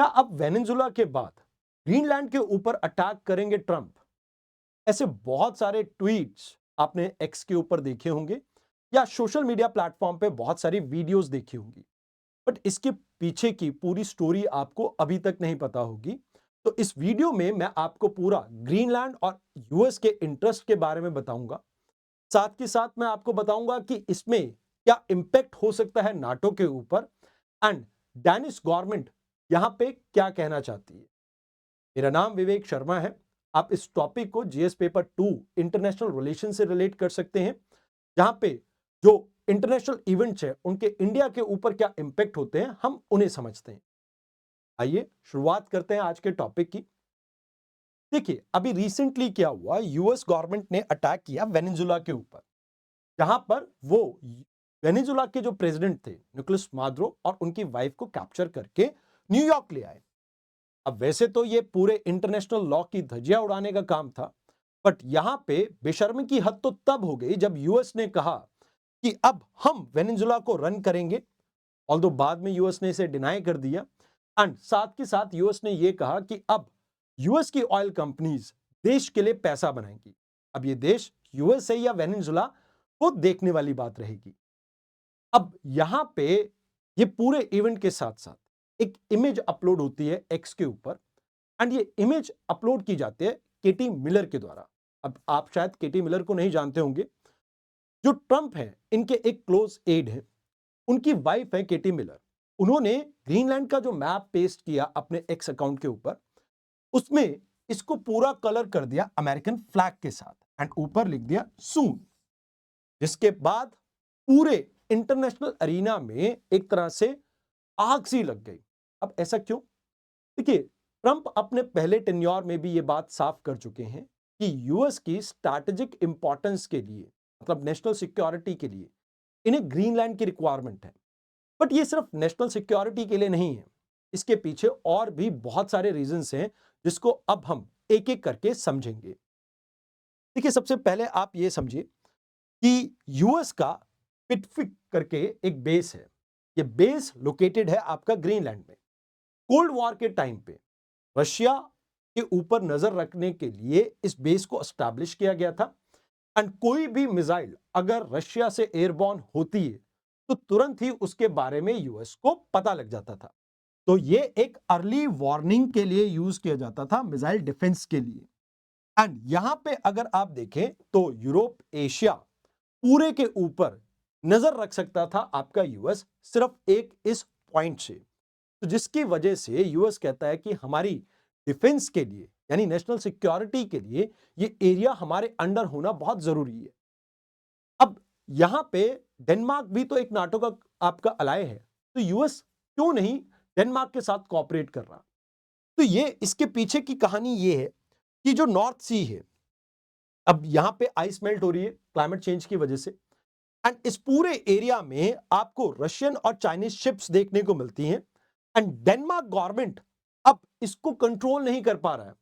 क्या अब वेनेजुला के बाद ग्रीनलैंड के ऊपर अटैक करेंगे ट्रंप? ऐसे बहुत सारे ट्वीट्स आपने एक्स के ऊपर देखे होंगे या सोशल मीडिया प्लेटफॉर्म पे बहुत सारी वीडियोस देखी होंगी। बट इसके पीछे की पूरी स्टोरी आपको अभी तक नहीं पता होगी। तो इस वीडियो में मैं आपको पूरा ग्रीनलैंड और यूएस के इंटरेस्ट के बारे में बताऊंगा। साथ के साथ मैं आपको बताऊंगा कि इसमें क्या इंपैक्ट हो सकता है नाटो के ऊपर एंड डैनिश गवर्नमेंट यहां पे क्या कहना चाहती है। मेरा नाम विवेक शर्मा है। आप इस टॉपिक को जीएस पेपर 2 इंटरनेशनल रिलेशन से रिलेट कर सकते हैं, जहां पे जो इंटरनेशनल इवेंट्स है उनके इंडिया के ऊपर क्या इंपैक्ट होते हैं हम उन्हें समझते हैं। आइए शुरुआत करते हैं आज के टॉपिक की। देखिए, अभी रिसेंटली क्या हुआ, यूएस गवर्नमेंट ने अटैक किया वेनेजुला के ऊपर, जहां पर वो वेनेजुला के जो प्रेसिडेंट थे निकोलस मादुरो और उनकी वाइफ को कैप्चर करके न्यूयॉर्क ले आए। अब वैसे तो ये पूरे इंटरनेशनल लॉ की धज्जियां उड़ाने का काम था, बट यहां पे बेशर्मी की हद तो तब हो गई जब यूएस ने कहा कि अब हम वेनेजुला को रन करेंगे। ऑल्दो बाद में यूएस ने इसे डिनाई कर दिया एंड साथ के साथ यूएस ने यह कहा कि अब यूएस की ऑयल कंपनीज देश के लिए पैसा बनाएंगी। अब ये देश यूएस है या वेनेजुला, वो देखने वाली बात रहेगी। अब यहां पे ये पूरे इवेंट के साथ साथ एक इमेज अपलोड होती है एक्स के ऊपर एंड ये इमेज अपलोड की जाती है केटी मिलर के द्वारा। अब आप शायद केटी मिलर को नहीं जानते होंगे। जो ट्रंप है इनके एक क्लोज एड है, उनकी वाइफ है केटी मिलर। उन्होंने ग्रीनलैंड का जो मैप पेस्ट किया अपने एक्स अकाउंट के ऊपर, उसमें इसको पूरा कलर कर दिया अमेरिकन फ्लैग के साथ एंड ऊपर लिख दिया सून, जिसके बाद पूरे इंटरनेशनल अरीना में एक तरह से आग सी लग गई। अब ऐसा क्यों? देखिए, ट्रंप अपने पहले टेन्योर में भी ये बात साफ कर चुके हैं कि यूएस की स्ट्रैटेजिक इंपॉर्टेंस के लिए, मतलब नेशनल सिक्योरिटी के लिए इन्हें ग्रीनलैंड की रिक्वायरमेंट है। बट ये सिर्फ नेशनल सिक्योरिटी के लिए नहीं है, इसके पीछे और भी बहुत सारे रीजंस हैं जिसको अब हम एक एक करके समझेंगे। देखिए, सबसे पहले आप ये समझिए कि यूएस का पिटफिक करके एक बेस है। ये बेस लोकेटेड है आपका ग्रीनलैंड में। कोल्ड वॉर के टाइम पे रशिया के ऊपर नजर रखने के लिए इस बेस को एस्टैब्लिश किया गया था एंड कोई भी मिसाइल अगर रशिया से एयरबॉर्न होती है तो तुरंत ही उसके बारे में यूएस को पता लग जाता था। तो ये एक अर्ली वार्निंग के लिए यूज किया जाता था, मिसाइल डिफेंस के लिए। एंड यहां पे अगर आप देखें तो यूरोप, एशिया पूरे के ऊपर नजर रख सकता था आपका यूएस, सिर्फ एक इस पॉइंट से। तो जिसकी वजह से यूएस कहता है कि हमारी डिफेंस के लिए यानी नेशनल सिक्योरिटी के लिए ये एरिया हमारे अंडर होना बहुत जरूरी है। अब यहां पे डेनमार्क भी तो एक नाटो का आपका अलाय है, तो यूएस क्यों नहीं डेनमार्क के साथ कोऑपरेट कर रहा? तो ये इसके पीछे की कहानी ये है कि जो नॉर्थ सी है, अब यहां पे आइस मेल्ट हो रही है क्लाइमेट चेंज की वजह से एंड इस पूरे एरिया में आपको रशियन और चाइनीज शिप्स देखने को मिलती हैं एंड डेनमार्क गवर्नमेंट अब इसको कंट्रोल नहीं कर पा रहा है।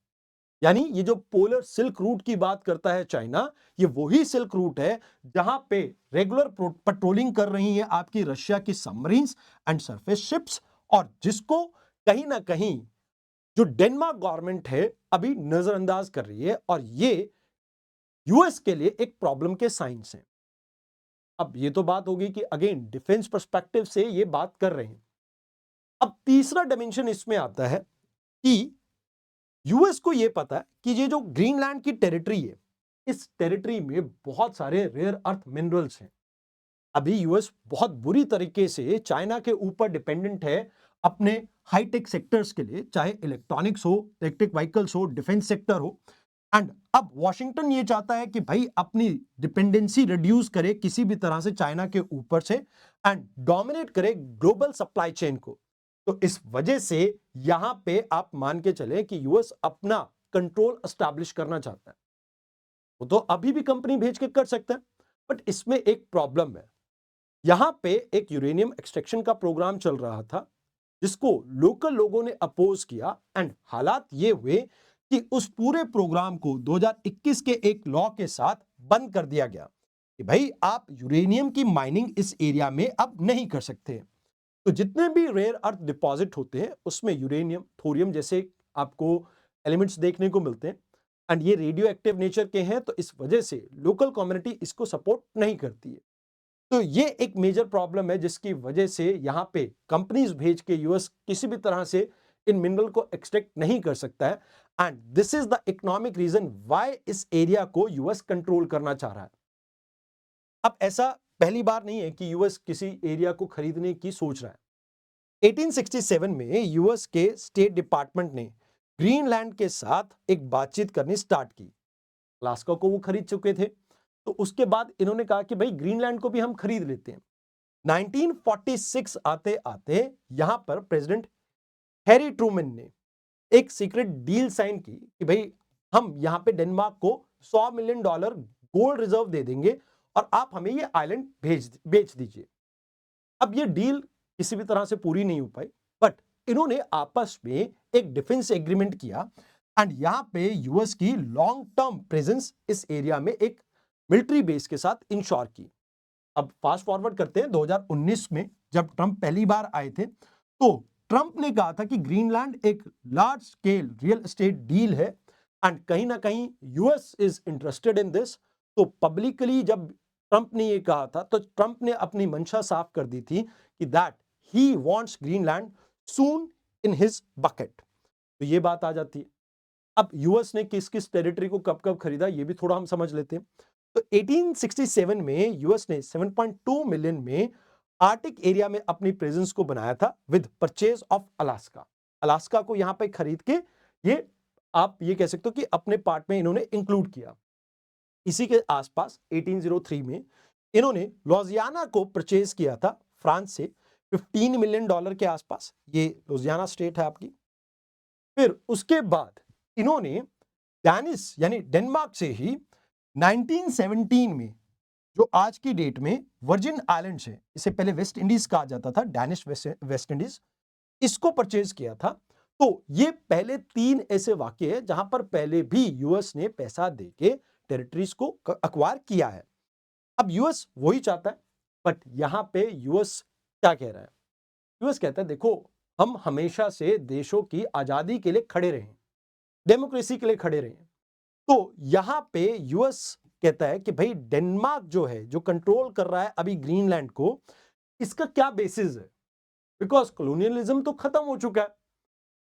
यानी ये जो पोलर सिल्क रूट की बात करता है चाइना, ये वही सिल्क रूट है जहां पे रेगुलर पेट्रोलिंग कर रही हैं आपकी रशिया की सबमरीन्स एंड सरफेस शिप्स, और जिसको कहीं ना कहीं जो डेनमार्क गवर्नमेंट है अभी नजरअंदाज कर रही है, और ये यूएस के लिए एक प्रॉब्लम के साइंस हैं। अब ये तो बात होगी कि अगेन डिफेंस पर्सपेक्टिव से ये बात कर रहे हैं। अब तीसरा डायमेंशन इसमें आता है कि यूएस को ये पता है कि ये जो ग्रीनलैंड की टेरिटरी है, इस टेरिटरी में बहुत सारे रेयर अर्थ मिनरल्स हैं। अभी यूएस बहुत बुरी तरीके से चाइना के ऊपर डिपेंडेंट है अपने हाईटेक सेक्टर्स के लिए, चाहे इलेक्ट्रॉनिक्स हो, इलेक्ट्रिक व्हीकल्स हो, डिफेंस सेक्टर हो। एंड अब वॉशिंगटन ये चाहता है कि भाई अपनी डिपेंडेंसी रिड्यूस करे किसी भी तरह से चाइना के ऊपर से एंड डोमिनेट करे ग्लोबल सप्लाई चेन को। तो इस वजह से यहां पे आप मान के चले कि यूएस अपना कंट्रोल एस्टैब्लिश करना चाहता है। वो तो अभी भी कंपनी भेज के कर सकता है, बट इसमें एक प्रॉब्लम है। यहां पे एक यूरेनियम एक्सट्रैक्शन का प्रोग्राम चल रहा था जिसको लोकल लोगों ने अपोज किया एंड हालात ये हुए कि उस पूरे प्रोग्राम को 2021 के एक लॉ के साथ बंद कर दिया गया कि भाई आप यूरेनियम की माइनिंग इस एरिया में अब नहीं कर सकते। तो जितने भी रेयर अर्थ डिपॉजिट होते हैं उसमें यूरेनियम, थोरियम जैसे आपको एलिमेंट्स देखने को मिलते हैं एंड ये रेडियो एक्टिव नेचर के हैं, तो इस वजह से लोकल कम्युनिटी इसको सपोर्ट नहीं करती है। तो ये एक मेजर प्रॉब्लम है जिसकी वजह से यहां पे कंपनीज भेज के यूएस किसी भी तरह से इन मिनरल को एक्सट्रैक्ट नहीं कर सकता है and this is the economic reason why इस एरिया को यूएस कंट्रोल करना चाह रहा है। अब ऐसा पहली बार नहीं है कि यूएस किसी एरिया को खरीदने की सोच रहा है। 1867 में यूएस के स्टेट डिपार्टमेंट ने ग्रीनलैंड के साथ एक बातचीत करनी स्टार्ट की। अलास्का को वो खरीद चुके थे, तो उसके बाद इन्होंने कहा कि भाई ग्रीनलैंड को भी हम खरीद लेते हैं। 1946 आते आते यहां पर प्रेसिडेंट हैरी ट्रूमैन ने एक सीक्रेट डील साइन की कि भाई हम यहां पे डेनमार्क को $100 मिलियन गोल्ड रिजर्व दे देंगे और आप हमें ये आइलैंड बेच दीजिए। अब ये डील किसी भी तरह से पूरी नहीं हो पाई, बट इन्होंने आपस में एक डिफेंस एग्रीमेंट किया एंड यहां पे यूएस की लॉन्ग टर्म प्रेजेंस इस एरिया में एक मिलिट्री बेस के साथ इंश्योर की। अब फास्ट फॉरवर्ड करते हैं 2019 में, जब ट्रंप पहली बार आए थे, तो ट्रंप ने कहा था कि ग्रीनलैंड एक large scale real estate deal है एंड कहीं ना कहीं US is interested in this. तो पब्लिकली जब ट्रंप ने ये कहा था तो ट्रंप ने अपनी मंशा साफ कर दी थी कि that he wants Greenland soon in his bucket. तो ये बात आ जाती है। अब यूएस ने किस किस टेरिटरी को कब कब खरीदा ये भी थोड़ा हम समझ लेते हैं। तो 1867 में यूएस ने 7.2 मिलियन में आर्टिक एरिया में अपनी प्रेजेंस को बनाया था with purchase of Alaska. Alaska को यहां पे खरीद के ये आप ये कह सकते हो कि अपने पार्ट में इन्होंने इंक्लूड किया। इसी के आसपास 1803 में इन्होंने लुइसियाना को परचेज किया था फ्रांस से $15 मिलियन के आसपास। ये लुइसियाना स्टेट है आपकी। फिर उसके बाद इन्होंने डैनिश यानी डेनमार्क से ही 1917 में जो आज की डेट में वर्जिन आइलैंड्स है, इसे पहले वेस्ट इंडीज कहा जाता था, डैनिश वेस्ट इंडीज, इसको परचेज किया था। तो ये पहले 3 ऐसे वाक्य है जहां पर पहले भी यूएस ने पैसा देके टेरिटरीज को अक्वायर किया है। अब यूएस वही चाहता है, बट यहां पे यूएस क्या कह रहा है? यूएस कहता है देखो हम हमेशा से देशों की आजादी के लिए खड़े रहे, डेमोक्रेसी के लिए खड़े रहे। तो यहां पे यूएस कहता है कि भाई डेनमार्क जो है, जो कंट्रोल कर रहा है अभी ग्रीनलैंड को, इसका क्या बेसिस है? बिकॉज कॉलोनियलिज्म तो खत्म हो चुका है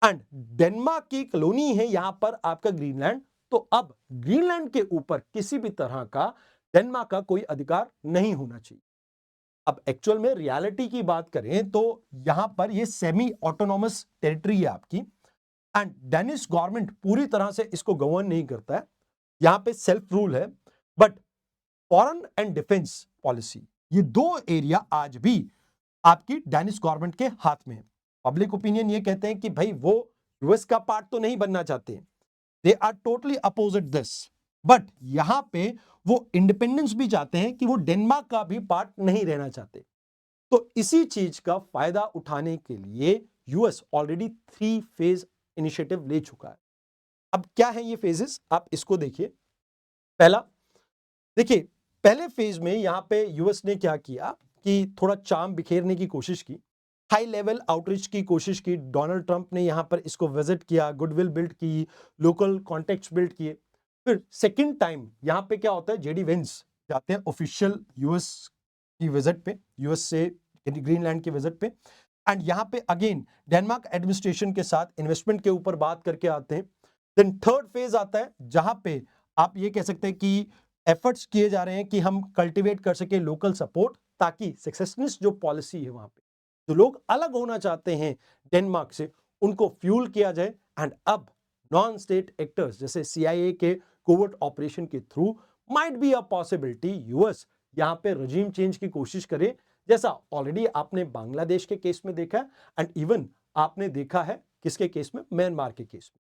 एंड डेनमार्क की कॉलोनी है यहां पर आपका ग्रीनलैंड। तो अब ग्रीनलैंड के ऊपर किसी भी तरह का डेनमार्क का कोई अधिकार नहीं होना चाहिए। अब एक्चुअल में रियलिटी की बात करें तो यहां पर ये सेमी ऑटोनॉमस टेरिटरी है आपकी एंड डेनिश गवर्नमेंट पूरी तरह से इसको गवर्न नहीं करता है। यहां पे सेल्फ रूल है, but foreign and defence policy, ये 2 एरिया आज भी आपकी डेनिश गवर्नमेंट के हाथ में है। पब्लिक ओपिनियन ये कहते हैं कि भाई वो यूएस का पार्ट तो नहीं बनना चाहते, they are totally opposite this, but यहां पे वो इंडिपेंडेंस भी चाहते हैं कि वो डेनमार्क का भी पार्ट नहीं रहना चाहते। तो इसी चीज का फायदा उठाने के लिए यूएस ऑलरेडी 3 फेज इनिशिएटिव ले चुका है। अब क्या है ये फेजेस, आप इसको देखिए। पहला देखिए, पहले फेज में यहां पे यूएस ने क्या किया कि थोड़ा चार्म बिखेरने की कोशिश की, हाई लेवल आउटरीच की कोशिश की। डोनाल्ड ट्रंप ने यहां पर इसको विजिट किया, गुडविल बिल्ड की, लोकल कॉन्टेक्ट्स बिल्ड किए। फिर सेकंड टाइम यहां पे क्या होता है, जेडी वेंस जाते हैं ऑफिशियल यूएस की विजिट पे, यूएस से ग्रीनलैंड की विजिट पे, एंड यहां पे अगेन डेनमार्क एडमिनिस्ट्रेशन के साथ इन्वेस्टमेंट के ऊपर बात करके आते हैं। देन थर्ड फेज आता है जहां पे आप ये कह सकते हैं कि एफर्ट्स किए जा रहे हैं कि हम कल्टीवेट कर सके लोकल सपोर्ट, ताकि सक्सेसनिस्ट जो पॉलिसी है वहां पे जो लोग अलग होना चाहते हैं डेनमार्क से, उनको फ्यूल किया जाए। एंड अब नॉन स्टेट एक्टर्स जैसे सीआईए के कोवर्ट ऑपरेशन के through might be a possibility US यहां पे रजीम चेंज की कोशिश करे, जैसा ऑलरेडी आपने बांग्लादेश के केस में देखा है एंड इवन आपने देखा है किसके केस में, म्यांमार के केस में।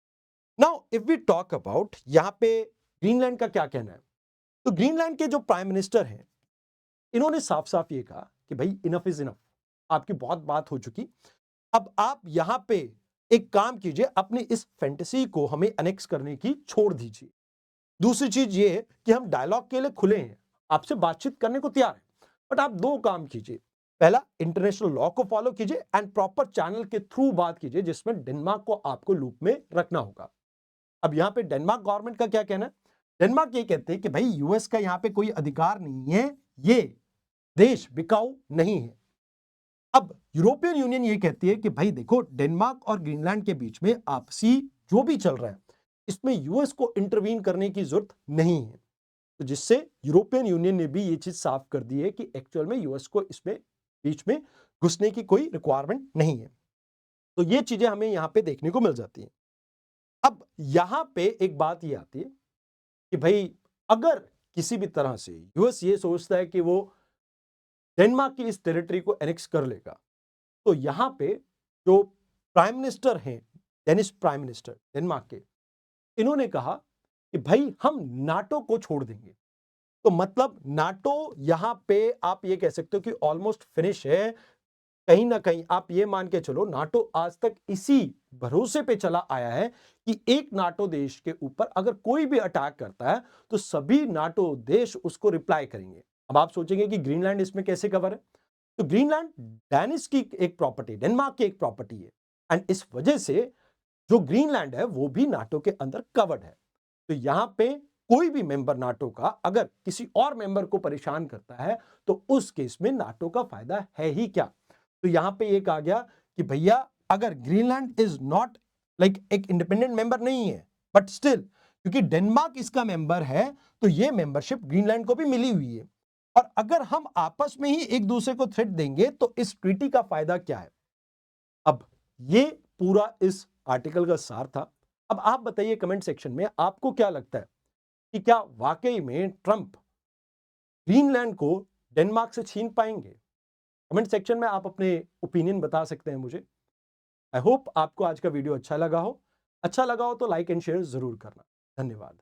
Now if we talk about यहां पे ग्रीनलैंड का क्या कहना है, तो ग्रीनलैंड के जो प्राइम मिनिस्टर हैं इन्होंने साफ साफ ये कहा कि भाई इनफ इज इनफ, आपकी बहुत बात हो चुकी, अब आप यहां पे एक काम कीजिए, अपनी इस फैंटेसी को हमें अनेक्स करने की छोड़ दीजिए। दूसरी चीज ये है कि हम डायलॉग के लिए खुले हैं, आपसे बातचीत करने को तैयार हैं, बट आप 2 काम कीजिए। पहला, इंटरनेशनल लॉ को फॉलो कीजिए एंड प्रॉपर चैनल के थ्रू बात कीजिए जिसमें डेनमार्क को आपको लूप में रखना होगा। अब यहां पे डेनमार्क गवर्नमेंट का क्या कहना है? डेनमार्क ये कहते हैं कि भाई यूएस का यहां पे कोई अधिकार नहीं है, ये देश बिकाऊ नहीं है। अब यूरोपियन यूनियन ये कहती है कि भाई देखो, डेनमार्क और ग्रीनलैंड के बीच में आपसी जो भी चल रहा है इसमें यूएस को इंटरवीन करने की जरूरत नहीं है। तो जिससे यूरोपियन यूनियन ने भी ये चीज साफ कर दी है कि एक्चुअल में यूएस को इसमें बीच में घुसने की कोई रिक्वायरमेंट नहीं है। तो ये चीजें हमें यहां पे देखने को मिल जाती हैं। अब यहां पे एक बात ये आती है कि भाई अगर किसी भी तरह से यूएस ये सोचता है कि वो डेनमार्क की इस टेरिटरी को एनेक्स कर लेगा, तो यहां पे जो प्राइम मिनिस्टर हैं, डेनिश प्राइम मिनिस्टर डेनमार्क के, इन्होंने कहा कि भाई हम नाटो को छोड़ देंगे। तो मतलब नाटो यहां पे आप ये कह सकते हो कि ऑलमोस्ट फिनिश है। कहीं ना कहीं आप ये मान के चलो, नाटो आज तक इसी भरोसे पे चला आया है कि एक नाटो देश के ऊपर अगर कोई भी अटैक करता है तो सभी नाटो देश उसको रिप्लाई करेंगे। अब आप सोचेंगे कि ग्रीनलैंड इसमें कैसे कवर है? तो ग्रीनलैंड डेनिश की एक प्रॉपर्टी, डेनमार्क की एक प्रॉपर्टी है एंड इस वजह से जो ग्रीनलैंड है वो भी नाटो के अंदर कवर्ड है। तो यहां पे कोई भी मेंबर नाटो का अगर किसी और मेंबर को परेशान करता है तो उस केस में नाटो का फायदा है ही क्या? तो यहां पे ये कहा गया कि भैया अगर ग्रीनलैंड इज नॉट लाइक एक इंडिपेंडेंट मेंबर नहीं है, बट स्टिल क्योंकि डेनमार्क इसका मेंबर है तो ये मेंबरशिप ग्रीनलैंड को भी मिली हुई है। और अगर हम आपस में ही एक दूसरे को थ्रेट देंगे तो इस ट्रीटी का फायदा क्या है? अब ये पूरा इस आर्टिकल का सार था। अब आप बताइए कमेंट सेक्शन में आपको क्या लगता है कि क्या वाकई में ट्रंप ग्रीनलैंड को डेनमार्क से छीन पाएंगे? कमेंट सेक्शन में आप अपने ओपिनियन बता सकते हैं मुझे। आई होप आपको आज का वीडियो अच्छा लगा हो। अच्छा लगा हो तो लाइक एंड शेयर जरूर करना। धन्यवाद।